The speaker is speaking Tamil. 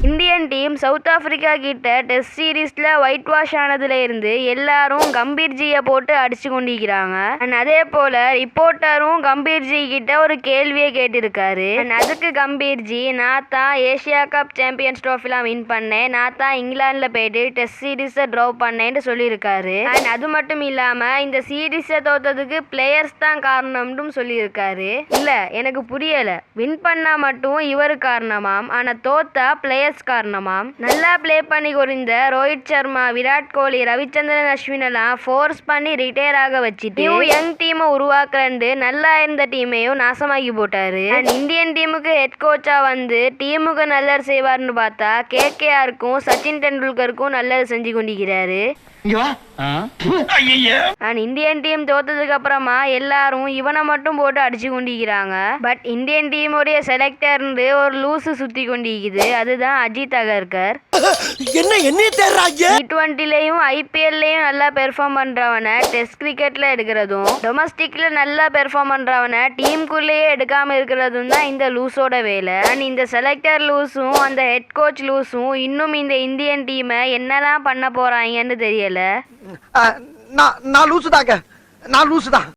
இந்தியன் டீம் சவுத் ஆப்பிரிக்கா கிட்ட டெஸ்ட் சீரீஸ்ல ஒயிட் வாஷ் ஆனதுல இருந்து எல்லாரும் கம்பீர்ஜியை போட்டு அடிச்சு கொண்டிருக்கிறாங்க. அதே போல ரிப்போர்ட்டரும் கம்பீர்ஜி கிட்ட ஒரு கேள்வியை கேட்டிருக்காரு. அதுக்கு கம்பீர்ஜி, நான் தான் ஏசியா கப் சாம்பியன்ஸ் ட்ரோஃபிலாம் வின் பண்ணேன், நான் தான் இங்கிலாந்துல போயிட்டு டெஸ்ட் சீரீஸை ட்ரா பண்ணேன்னு சொல்லியிருக்காரு. அது மட்டும் இல்லாம இந்த சீரீஸை தோத்ததுக்கு பிளேயர்ஸ் தான் காரணம்னு சொல்லியிருக்காரு. இல்ல எனக்கு புரியல, வின் பண்ணா மட்டும் இவரு காரணமாம், ஆனா தோத்தா பிளேயர்ஸ் காரணமாம். நல்லா பிளே பண்ணி கொண்டிருந்த ரோஹித் சர்மா, விராட் கோலி, ரவிச்சந்திரன் அஸ்வின் எல்லாம் ஃபோர்ஸ் பண்ணி ரிட்டையர் ஆக வச்சுட்டு யங் டீமை உருவாக்குறண்டு நல்லா இருந்த டீமையும் நாசமாக்கி போட்டாரு. இந்தியன் டீமுக்கு ஹெட் கோச்சா வந்து டீமுக்கு நல்லது செய்வார்னு பார்த்தா கேகேஆருக்கும் சச்சின் டெண்டுல்கருக்கும் நல்லது செஞ்சு கொண்டிருக்கிறாரு. இந்தியன் டீம் தோத்ததுக்கு அப்புறமா எல்லாரும் இவனை மட்டும் போட்டு அடிச்சு கொண்டிருக்கிறாங்க. பட் இந்தியன் டீமுடைய செலக்டர் ஒரு லூசு சுத்தி கொண்டிருக்குது, அதுதான் அஜித் அகர்கர். T20லயும் IPLலயும் நல்லா பெர்ஃபார்ம் பண்றவனை டெஸ்ட் கிரிக்கெட்ல எடுக்கிறதும், டொமஸ்டிக்ல நல்லா பெர்ஃபார்ம் பண்றவனை டீமுக்குள்ளேயே எடுக்காம இருக்கிறதும் தான் இந்த லூஸோட வேலை. இந்த செலக்டர் லூஸும் அந்த ஹெட் கோச் லூஸும் இன்னும் இந்த இந்தியன் டீமை என்னதான் பண்ண போறாங்கன்னு தெரியல. நான் லூசுதாங்க, நான் லூசுதான்.